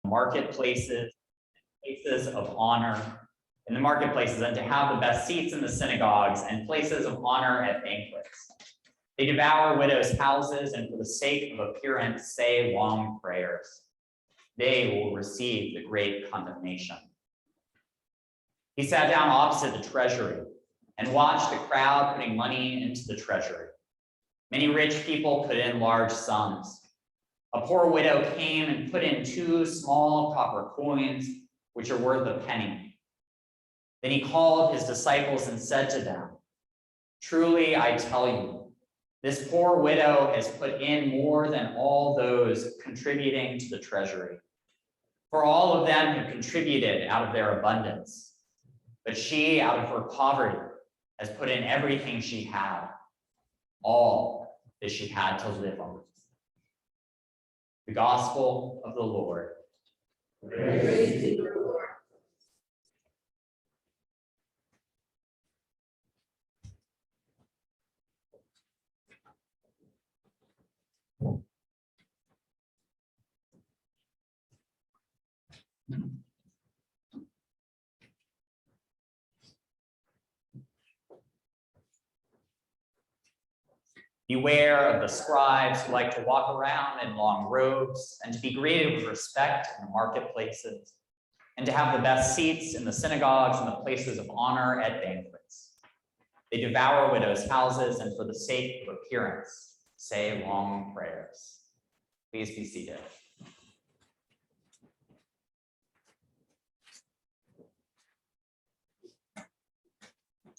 marketplaces, places of honor in the marketplaces, and to have the best seats in the synagogues and places of honor at banquets. They devour widows' houses, and for the sake of appearance, say long prayers. They will receive the great condemnation. He sat down opposite the treasury and watched the crowd putting money into the treasury. Many rich people put in large sums. A poor widow came and put in 2 small copper coins, which are worth a penny. Then he called his disciples and said to them, "Truly, I tell you, this poor widow has put in more than all those contributing to the treasury. For all of them have contributed out of their abundance, but she, out of her poverty, has put in everything she had, all that she had to live on." The gospel of the Lord. Praise to you, Lord. Beware of the scribes who like to walk around in long robes and to be greeted with respect in the marketplaces and to have the best seats in the synagogues and the places of honor at banquets. They devour widows' houses and for the sake of appearance, say long prayers. Please be seated. Do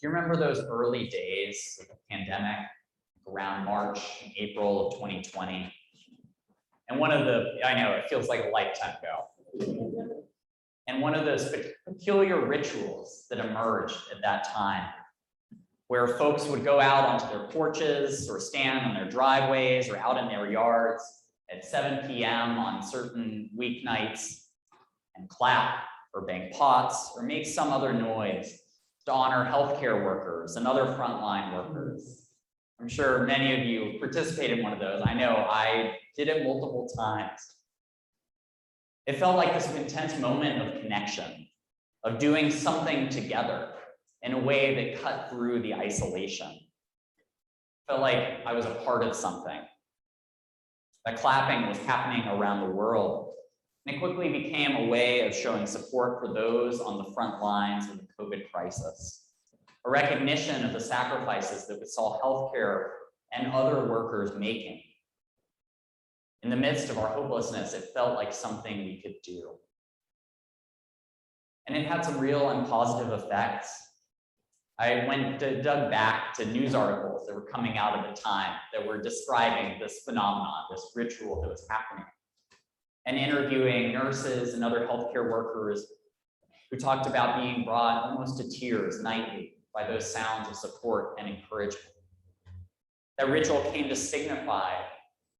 you remember those early days of the pandemic? Around March, April of 2020. And I know it feels like a lifetime ago. And one of those peculiar rituals that emerged at that time, where folks would go out onto their porches or stand on their driveways or out in their yards at 7 p.m. on certain weeknights and clap or bang pots or make some other noise to honor healthcare workers and other frontline workers. I'm sure many of you participated in one of those. I know I did it multiple times. It felt like this intense moment of connection, of doing something together in a way that cut through the isolation. It felt like I was a part of something. That clapping was happening around the world, and it quickly became a way of showing support for those on the front lines of the COVID crisis. A recognition of the sacrifices that we saw healthcare and other workers making. In the midst of our hopelessness, it felt like something we could do. And it had some real and positive effects. I dug back to news articles that were coming out at the time that were describing this phenomenon, this ritual that was happening, and interviewing nurses and other healthcare workers who talked about being brought almost to tears nightly by those sounds of support and encouragement. That ritual came to signify,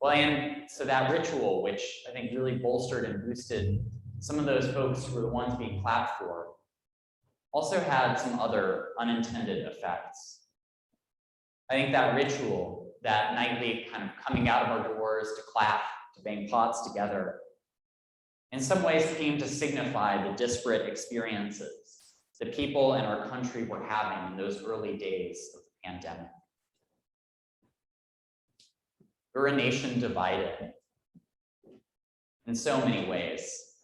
and so that ritual, which I think really bolstered and boosted some of those folks who were the ones being clapped for, also had some other unintended effects. I think that ritual, that nightly kind of coming out of our doors to clap, to bang pots together, in some ways came to signify the disparate experiences that people in our country were having in those early days of the pandemic. We're a nation divided in so many ways.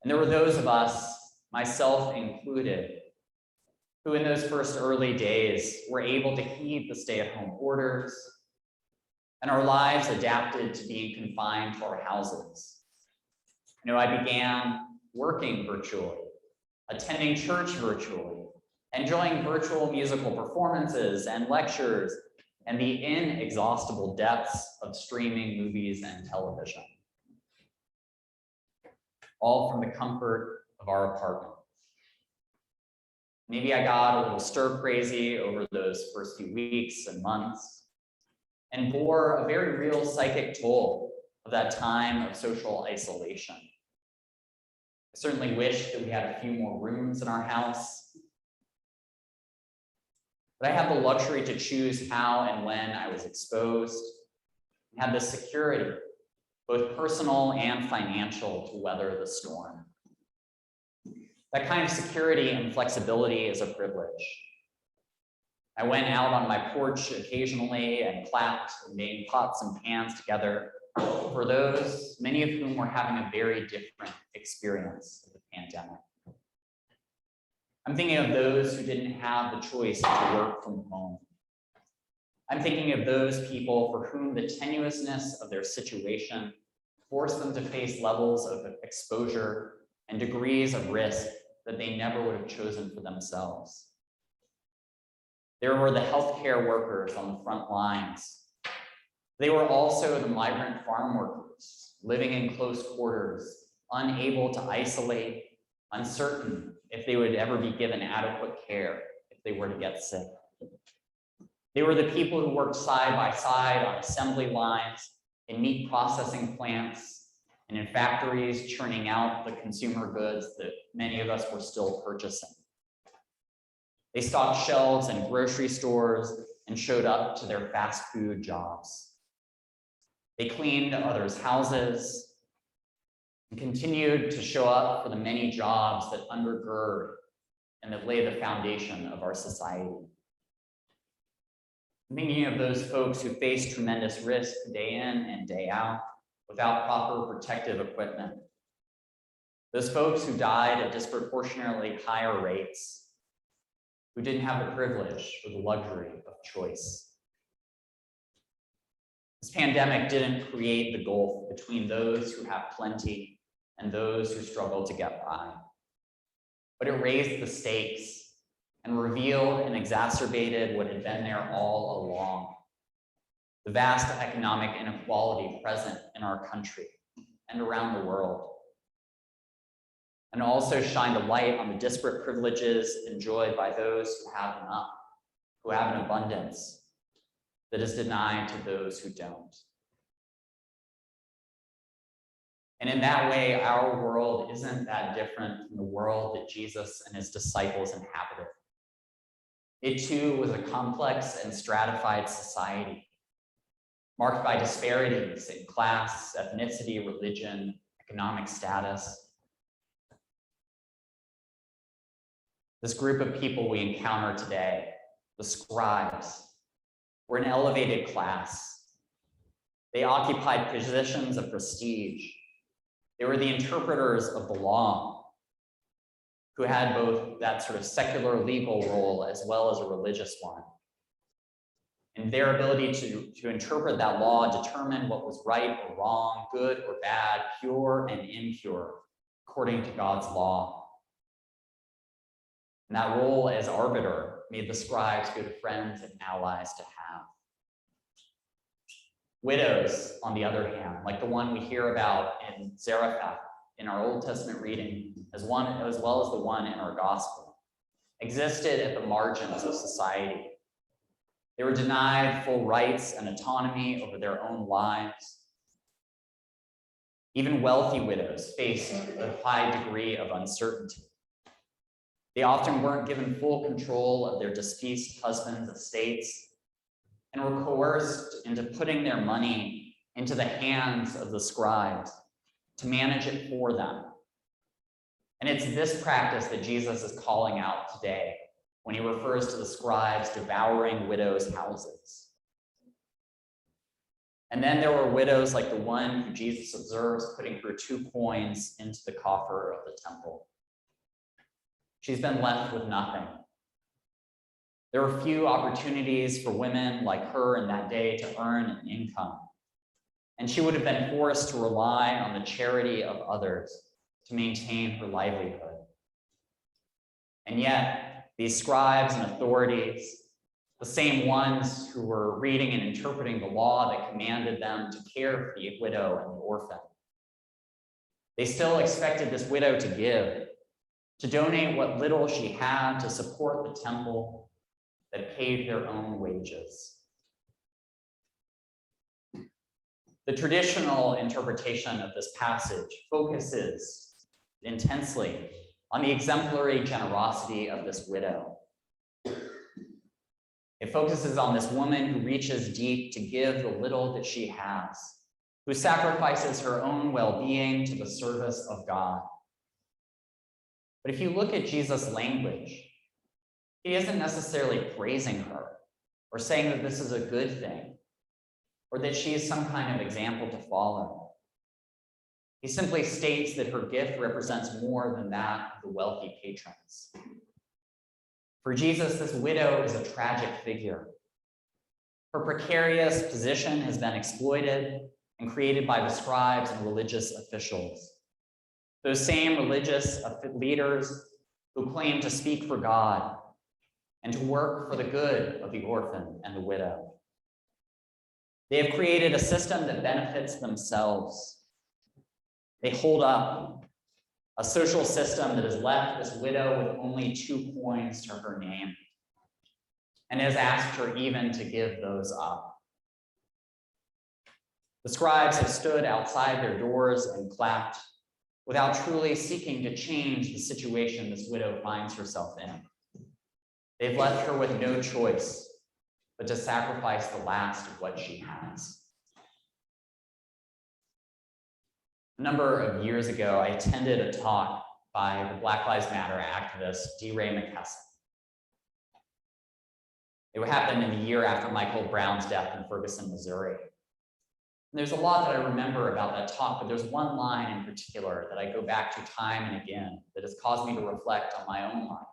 And there were those of us, myself included, who in those first early days were able to heed the stay-at-home orders, and our lives adapted to being confined to our houses. I began working virtually, attending church virtually, enjoying virtual musical performances and lectures, and the inexhaustible depths of streaming movies and television. All from the comfort of our apartment. Maybe I got a little stir crazy over those first few weeks and months and bore a very real psychic toll of that time of social isolation. I certainly wish that we had a few more rooms in our house, but I had the luxury to choose how and when I was exposed, and had the security both personal and financial, to weather the storm. That kind of security and flexibility is a privilege. I went out on my porch occasionally and clapped and made pots and pans together for those, many of whom were having a very different experience of the pandemic. I'm thinking of those who didn't have the choice to work from home. I'm thinking of those people for whom the tenuousness of their situation forced them to face levels of exposure and degrees of risk that they never would have chosen for themselves. There were the healthcare workers on the front lines. They were also the migrant farm workers living in close quarters, unable to isolate, uncertain if they would ever be given adequate care if they were to get sick. They were the people who worked side by side on assembly lines, in meat processing plants, and in factories churning out the consumer goods that many of us were still purchasing. They stocked shelves in grocery stores and showed up to their fast food jobs. They cleaned others' houses and continued to show up for the many jobs that undergird and that lay the foundation of our society. I'm thinking of those folks who face tremendous risk day in and day out without proper protective equipment. Those folks who died at disproportionately higher rates, who didn't have the privilege or the luxury of choice. This pandemic didn't create the gulf between those who have plenty and those who struggle to get by, but it raised the stakes and revealed and exacerbated what had been there all along: the vast economic inequality present in our country and around the world, and also shined a light on the disparate privileges enjoyed by those who have enough, who have an abundance that is denied to those who don't. And in that way, our world isn't that different from the world that Jesus and his disciples inhabited. It too was a complex and stratified society, marked by disparities in class, ethnicity, religion, economic status. This group of people we encounter today, the scribes, were an elevated class. They occupied positions of prestige. They were the interpreters of the law, who had both that sort of secular legal role as well as a religious one. And their ability to interpret that law determined what was right or wrong, good or bad, pure and impure, according to God's law. And that role as arbiter made the scribes good friends and allies to have. Widows, on the other hand, like the one we hear about in Zarephath in our Old Testament reading, as well as the one in our gospel, existed at the margins of society. They were denied full rights and autonomy over their own lives. Even wealthy widows faced a high degree of uncertainty. They often weren't given full control of their deceased husbands' estates and were coerced into putting their money into the hands of the scribes to manage it for them. And it's this practice that Jesus is calling out today when he refers to the scribes devouring widows' houses. And then there were widows like the one who Jesus observes putting her 2 coins into the coffer of the temple. She's been left with nothing. There were few opportunities for women like her in that day to earn an income, and she would have been forced to rely on the charity of others to maintain her livelihood. And yet, these scribes and authorities, the same ones who were reading and interpreting the law that commanded them to care for the widow and the orphan, they still expected this widow to give, to donate what little she had to support the temple that paid their own wages. The traditional interpretation of this passage focuses intensely on the exemplary generosity of this widow. It focuses on this woman who reaches deep to give the little that she has, who sacrifices her own well-being to the service of God. But if you look at Jesus' language, he isn't necessarily praising her or saying that this is a good thing or that she is some kind of example to follow. He simply states that her gift represents more than that of the wealthy patrons. For Jesus, this widow is a tragic figure. Her precarious position has been exploited and created by the scribes and religious officials. Those same religious leaders who claim to speak for God and to work for the good of the orphan and the widow. They have created a system that benefits themselves. They hold up a social system that has left this widow with only 2 coins to her name and has asked her even to give those up. The scribes have stood outside their doors and clapped without truly seeking to change the situation this widow finds herself in. They've left her with no choice but to sacrifice the last of what she has. A number of years ago, I attended a talk by the Black Lives Matter activist, DeRay McKesson. It happened in the year after Michael Brown's death in Ferguson, Missouri. And there's a lot that I remember about that talk, but there's one line in particular that I go back to time and again that has caused me to reflect on my own life.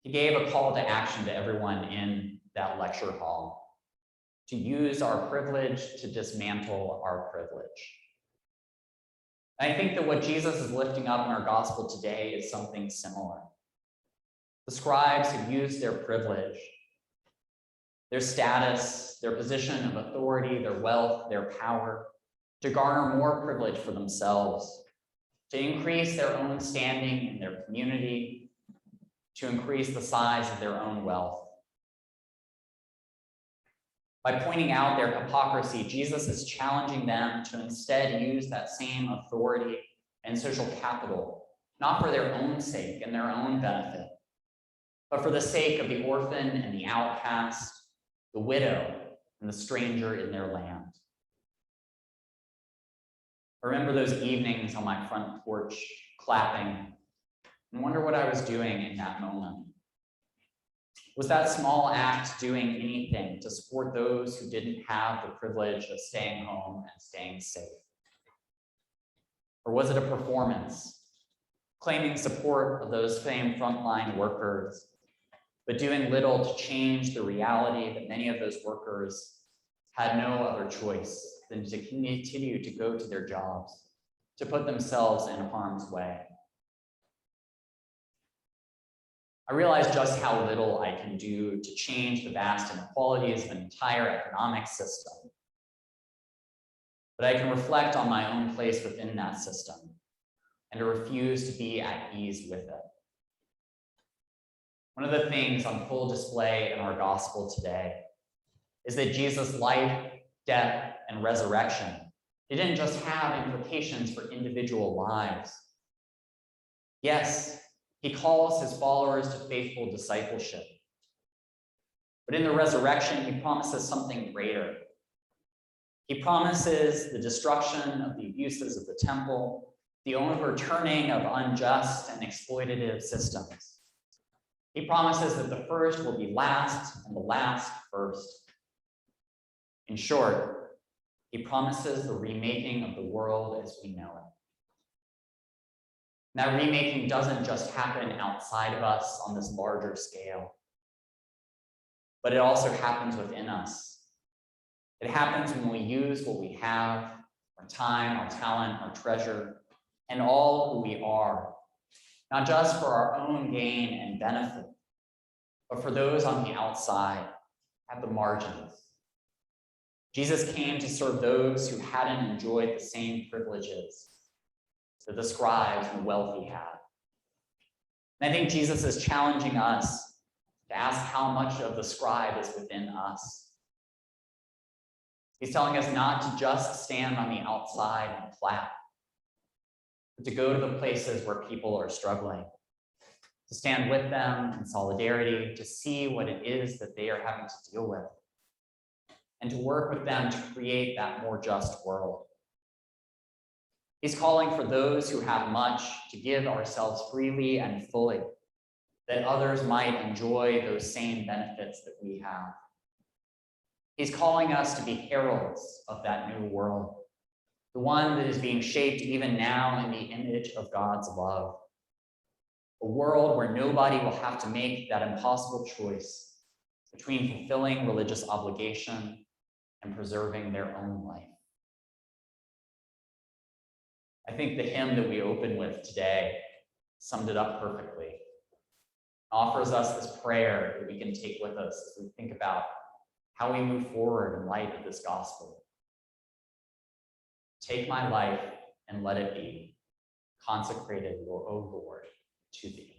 He gave a call to action to everyone in that lecture hall to use our privilege to dismantle our privilege. And I think that what Jesus is lifting up in our gospel today is something similar. The scribes have used their privilege, their status, their position of authority, their wealth, their power, to garner more privilege for themselves, to increase their own standing in their community, to increase the size of their own wealth. By pointing out their hypocrisy, Jesus is challenging them to instead use that same authority and social capital, not for their own sake and their own benefit, but for the sake of the orphan and the outcast, the widow and the stranger in their land. I remember those evenings on my front porch clapping and wonder what I was doing in that moment. Was that small act doing anything to support those who didn't have the privilege of staying home and staying safe? Or was it a performance, claiming support of those same frontline workers, but doing little to change the reality that many of those workers had no other choice than to continue to go to their jobs, to put themselves in harm's way? I realize just how little I can do to change the vast inequalities of an entire economic system. But I can reflect on my own place within that system and to refuse to be at ease with it. One of the things on full display in our gospel today is that Jesus' life, death, and resurrection didn't just have implications for individual lives. Yes, he calls his followers to faithful discipleship. But in the resurrection, he promises something greater. He promises the destruction of the abuses of the temple, the overturning of unjust and exploitative systems. He promises that the first will be last and the last first. In short, he promises the remaking of the world as we know it. And that remaking doesn't just happen outside of us on this larger scale, but it also happens within us. It happens when we use what we have, our time, our talent, our treasure, and all who we are, not just for our own gain and benefit, but for those on the outside, at the margins. Jesus came to serve those who hadn't enjoyed the same privileges that the scribes and the wealthy had. And I think Jesus is challenging us to ask how much of the scribe is within us. He's telling us not to just stand on the outside and clap, but to go to the places where people are struggling, to stand with them in solidarity, to see what it is that they are having to deal with, and to work with them to create that more just world. He's calling for those who have much to give ourselves freely and fully, that others might enjoy those same benefits that we have. He's calling us to be heralds of that new world, the one that is being shaped even now in the image of God's love. A world where nobody will have to make that impossible choice between fulfilling religious obligation and preserving their own life. I think the hymn that we open with today summed it up perfectly. It offers us this prayer that we can take with us as we think about how we move forward in light of this gospel. Take my life and let it be consecrated, O Lord, to thee.